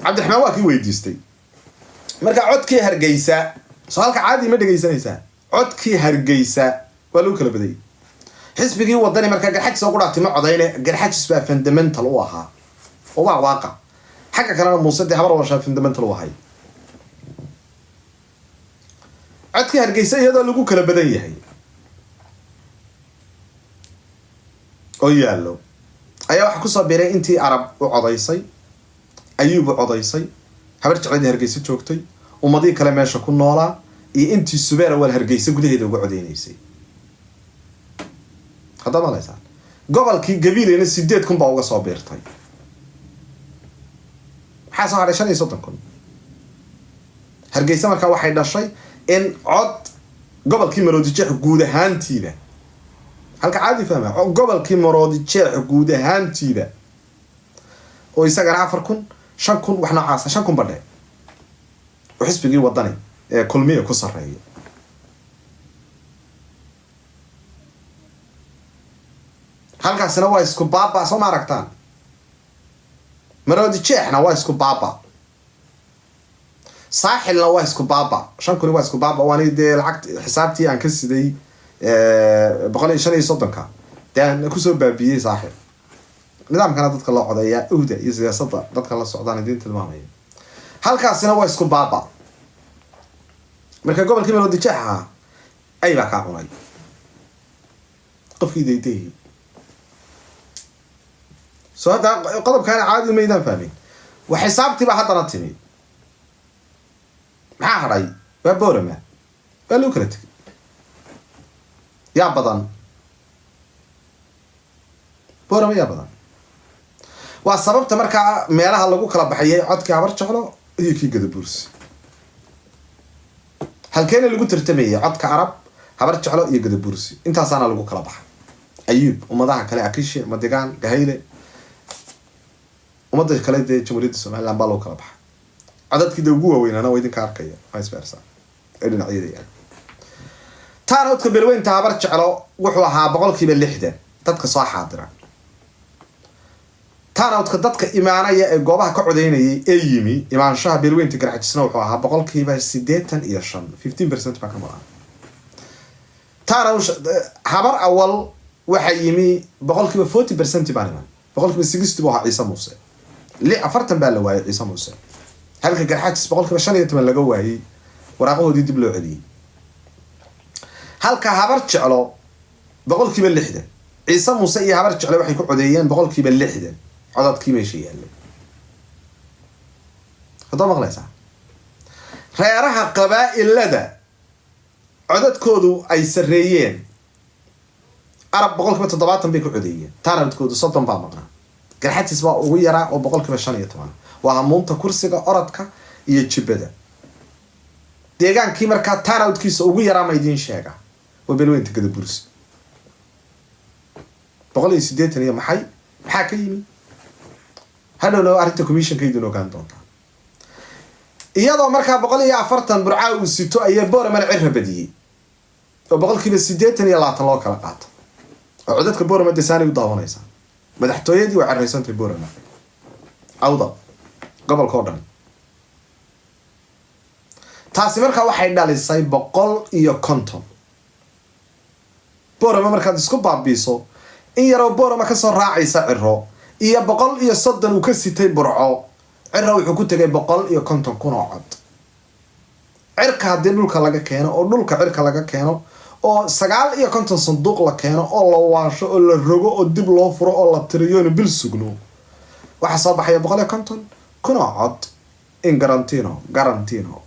عبد الرحمن واكي ويديستي marka codkii hargeysa su'aalka caadi ma dhageysanaysaa codkii hargeysa waa loo kala baday xisbigii wadani marka garxaj soo quraatay ma codayne garxaj isba fundamental u ahaa oo waa waaqa xagga kalena muusadii habar washa fundamental u ahay codkii hargeysa iyadoo lagu kala badan yahay oo yaalo ayaa wax ku soo biiray intii arab u codaysay ayuub u codaysay habar jecladii hargeysa joogtay ummadii kale meesha ku noolaa iyo intii subeera wal hargeysa gudaheeda uga codeynaysay hadda ma leeyahay gobolkii gabiileena 8,000 baa uga soo biirtay maxaa soo haray 35,000 hargeysa markaa waxay dhashay in cod gobolkii Maroodijeex guud ahaantiida halka caadi fahma gobolkii Maroodijeex guud ahaantiida oo isagana 4,000 5,000 waxna caasa 5,000 badhe وحسبي وطني كل مية كسر هي هالك سنة وايسكو بابا سو معركتان مرودي تشي احنا وايسكو بابا ساحل لو وايسكو بابا شان كوني وايسكو بابا واني دي العقد حسابتي عن كسي دي بقولي شاني صدنكا دي كسو بابي ساحل نظام كان دادك الله عضايا اودا يزي صدق دادك الله سعوداني دين تلمامية halkaasina waa isku baaba marka gobolkii Maroodijeex ay baa ka cunay qofkii deeyay soo hada qodobkan caadi ma idaan fahmin wa xisaabtii baa hadana timi maxaa haray waa boorama waa loo kala tagay yaa badan boorama yaa badan waa sababta marka meelaha lagu kala baxayay codka habar jeclo iyo kii gadabuursi halkeena lagu tartamayay codka arab habar jeclo iyo gadabuursi intaasaana lagu kala baxay ayuub umadaha kale akishi madigaan gahayle umada kale ee jamhuuriyadda Soomaaliland baa loo kala baxay codadkii ugu waaweynana way idinka arkaya vice versa ee dhinacyada taan codka beelweynta habar jeclo wuxuu ahaa 60% dadka soo xaadira taanawdka dadka imaanaya ee goobaha ka codeynayay ee yimi imaanshaha beelweynta garxajisna wuxuu ahaa 85 15% baa ka maqan taanaw habar awal waxa yimi 40% baan iman 60% buu ahaa Ciise Muuse 40 baa la waayay Ciise Muuse halka garxajis 15 laga waayay waraaqahoodii dib loo celiyay halka habar jeclo 60% Ciise Muuse iyo habar jeclo waxay ku codeeyeen 60% codadkii meesha yaalay hadda maqlaysaa reeraha qabaa'ilada codadkoodu ay sareeyeen arab 70% bay ku codeeyeen taanadkoodu 30 baa maqnaa garxajis baa ugu yaraa oo 15% waa hamuunta kursiga orodka iyo jibada deegaankii markaa taanadkiisa ugu yaraa ma idin sheega waa beelweynta gadabuursi 180 iyo maxay ka yimi هذا لو أردت كوميشن كيدو نوكان دونتا إياه مركب بقول يا فرتن برعاو الستو أي بورا من عرها بديه وبقول كذا سديتني يلا طلعوا كلاقات عددك بورا ما دساني وضاونا يسان مدحتو يدي وعريسان في بورا ما أوضا قبل كوردن تاسي مركب واحد دالي ساي بقول إياه كونتون بورا ما مركب دسكو بابيسو إن يرو بورا ما كسر راعي سعره iyo 130 uu ka sitay burco cirra wuxuu ku tagay 150 kun oo cod cirka hadii dhulka laga keeno oo dhulka cirka laga keeno oo 950 sanduuq la keeno oo la waasho oo la rogo oo dib loo furo oo la tiriyo bil sugno waxa soo baxay 150 kun oo cod in garantino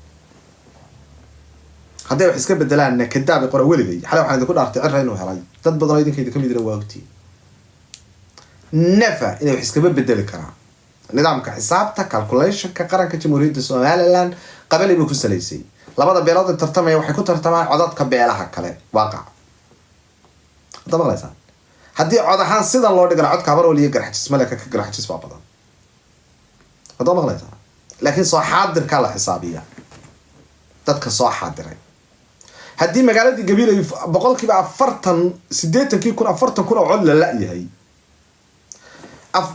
hadii wax iska bedelaan kadaab qora weligay xalay waxaan ku dhaartay cirra inuu helay dad badan oo idinka kamid ah waagtii never إنه يحسب بدل كلام نظام كحسابته calculation كقرن كجمهورية الصوماليلاند قبل يبقى سليسي لبعض بلاد الترتمة وحيكون ترتمة عدد كبيرها كله واقع طبعا ليس هدي عدد سيدا الله يقرأ عد كبر ولا يقرأ حجز ملك يقرأ حجز بابدا طبعا ليس لكن صح حاضر كلا حسابية تذكر صح حاضر هدي مقالات قبيلة بقول كي بقى فرتن سديتن كي يكون فرتن كنا علا لا يهي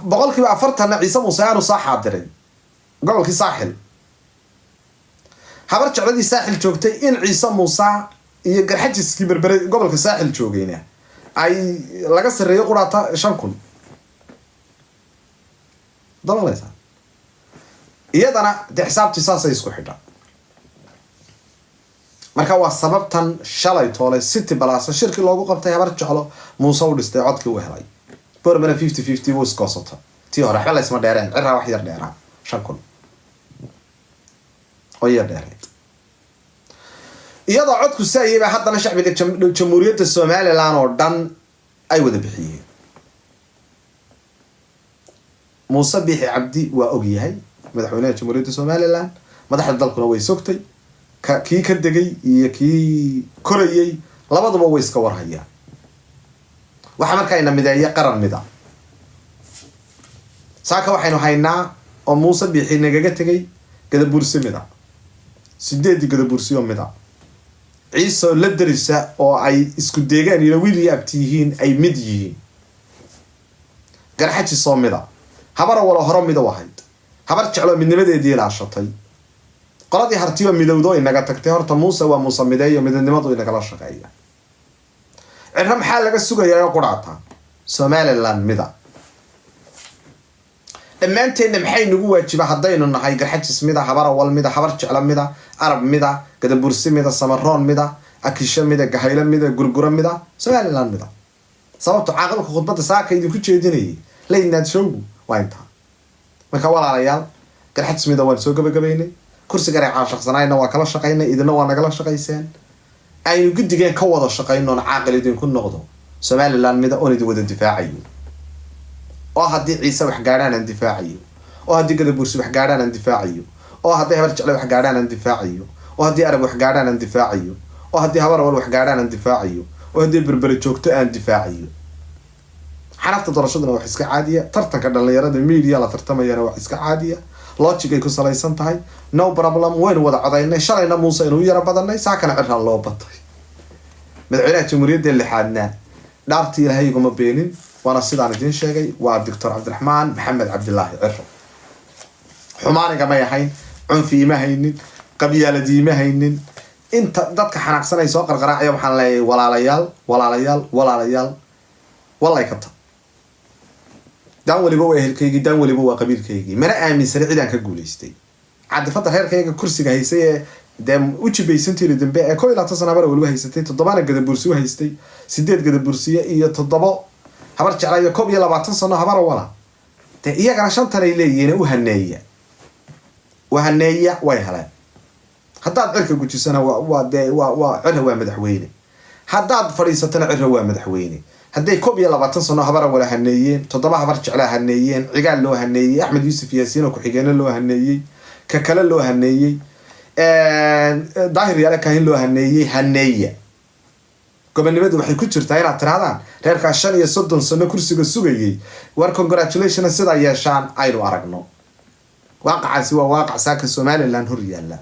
بقول كي بقى فرتن عيسى موسى صح حاضرين قبل كي ساحل habar jecladii saaxil joogtay in Ciise Muuse iyo garxajiskii berbere gobolka saaxil joogayna ay laga sareeyo quraata 5,000 doolaraysa iyadana de xisaabtii saasay isku xidha marka waa sababtan shalay toole city balaasa shirki loogu qabtay habar jeclo Muuse u dhistay codkii uu helay bormana 50-50 wuu iska soo tii hore xal isma dheereen cirra wax yar dheeraa 5,000 oo yar dheeray iyadoo codku saayay haddana shacbiga jamhuuriyadda Soomaaliland oo dhan ay wada bixiyeen Muuse Biixi Cabdi waa og yahay madaxweynaha jamhuuriyadda Soomaaliland madaxda dalkuna way sogtay kii ka degay iyo kii korayay labaduba way iska warhayaan waxa markaa ina mideeya qaran mida saaka waxaynu haynaa oo Muuse Biixi nagaga tagay gadabursi mida 8 gadabursi oo mida Ciise la darisa oo ay isku deegaan ila wiil yaabtihiin ay mid yihiin garxaji soo mida habar wala horo mida wahayd habar jeclo midnimadeedii ilaashatay qoladii hartiyo midowdo inaga tagtay horta Muuse waa Muuse mideeyo midnimadu inaga la shaqeeya cirra maxaa laga sugayaa quraata Soomaaliland mida dhammaanteena maxay nagu waajiba haddaynu nahay garxajis mida habar wal mida habar jeclo mida arab mida gadabursi mida samaroon mida akisha mida gahayla mida gurgura mida Soomaaliland mida sababta caaqilka khudbada saaka idinku jeedinayay leeynaad showgu waa inta marka walaalayaal garxajis mida waan soo gabagabeynay kursiga reeca shaqsanayna waa kala shaqaynay idina waa nagala shaqayseen aynu gudigeen ka wada shaqayno caaqil idinku noqdo Soomaaliland mida oo idin wada difaacayo oo haddii Ciise wax gaaraan aan difaaciyo oo haddii gadabursi wax gaaraan aan difaaciyo oo haddii habar jeclo wax gaaraan aan difaaciyo oo haddii arab wax gaaraan aan difaaciyo oo haddii habar wal wax gaaraan aan difaaciyo oo haddii berbere joogto aan difaaciyo xarafta doorashaduna wax iska caadiya tartanka dhalinyarada media la tartamayana wax iska caadiya logic ay ku salaysan tahay no problem weyn wada codaynay shalayna Muuse inuu yara badanay saakana cirra loo batay madaxweynaha jamhuuriyadda lixaadna dhaartii Ilaahay kuma beenin وانا سيدان الدين شيغي والدكتور عبد الرحمن محمد عبد الله عرو حمانيغا ما يحين عنفي ما هينين قبيالدي ما هينين انت ددك xanaaqsanay soo qarqaraacay waxaan leeyahay walaalayaal wallahi kabta daan waliba waa ehelkaygi daan waliba waa qabiilkaygi mana aaminsan cidaan ka guuleystay cadafada reerkayga kursiga haysay ee u jibaysantii dambe ee 12 sano bar waliba haysatay 7 gadabursi u haystay 8 gadabursiye iyo 7 habar jeclayo 12 sano habar wala te iyagana shantan ay leeyeen u haneeya way helaan haddaad cirka gujisana waa cirra waa madaxweyne haddaad fadhiisatana cirra waa madaxweyne hadday 12 sano habar wala haneeyeen 7 habar jeclaa haneeyeen cigaal loo haneeyay Axmed Yuusuf Yaasiin oo ku xigeenna loo haneeyay ka kale loo haneeyay daahir yaala kahin loo haneeya gobonimadu waxay ku jirtaa inaad tiraadaan reerka 35 sano kursiga sugayay war congratulations sida yeeshaan aynu aragno waaqacaasi waa waaqac saaka Soomaaliland hor yaala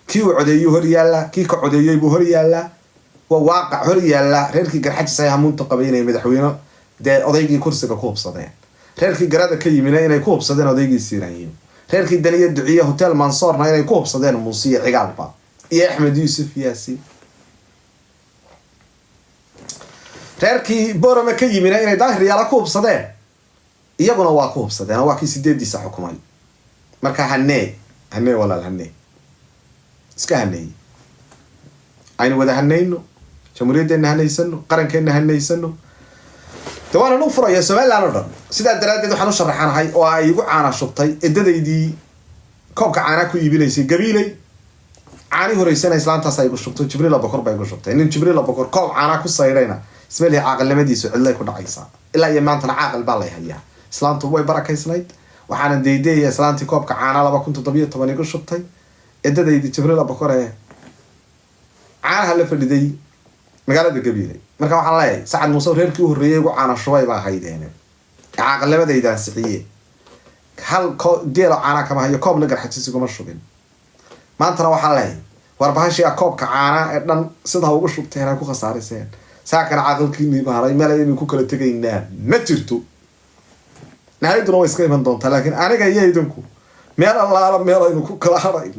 kii uu codeeyo hor yaala kii ka codeeyay buu hor yaala waa waaqac hor yaala reerkii garxajis ay hamuunta qabeynay madaxweyne de odaygii kursiga ku hubsadeen reerkii garada ka yimina inay ku hubsadeen odaygii siirayeen reerkii daniya duciye hotel Mansoorna inay ku hubsadeen Muuse cigaalba iyo Axmed Yuusuf Yaasiin reerkii Boorama ka yimina inay daahir yaala ku hubsadeen iyaguna waa ku hubsadeen waa kii 8 xukumay marka hanee walaal hanee iska hanee aynu wada haneyno jamhuuriyaddeena haneysano qarankeena haneysano tawaana noo furaya Soomaaliland oo dhan sida daraadeed waxaan u sharaxanahay oo ay igu caana shubtay edadaydii koobka caana ku iibinaysay gabiilay caani horeysan islaantaas ay igu shubtay Jibriil Abakar bay igu shubtay nin Jibriil Abakar koob caana ku sayrayna ismali caaqilnimadiisu cidlay ku dhacaysa ilaa iyo maanta caaqil baa la hayaa islaantu way barakaysnayd waxaana deedeeyay islaantii koobka caana 2017 igu shubtay edadaydii Jibriil Abakar caanaha la fadhiday magaalada gabiilay marka waxaan leeyahay Saacad Muuse reerkii u horeeyay ugu caana shubay baa haydeen caaqilnimadayda ansixiyay hal deelo caana kama hayo koob la garxajis kuma shubin maanta waxaan leeyahay warbaahinta koobka caana ee dhan sida ugu shubtay inay ku khasaariseen saakana caaqilkii baaray meel ay ku kala tagaynaa ma jirto nahayduna way iska iman doontaa laakiin aniga iyo idinku meel allaala meel aynu ku kala hadhayna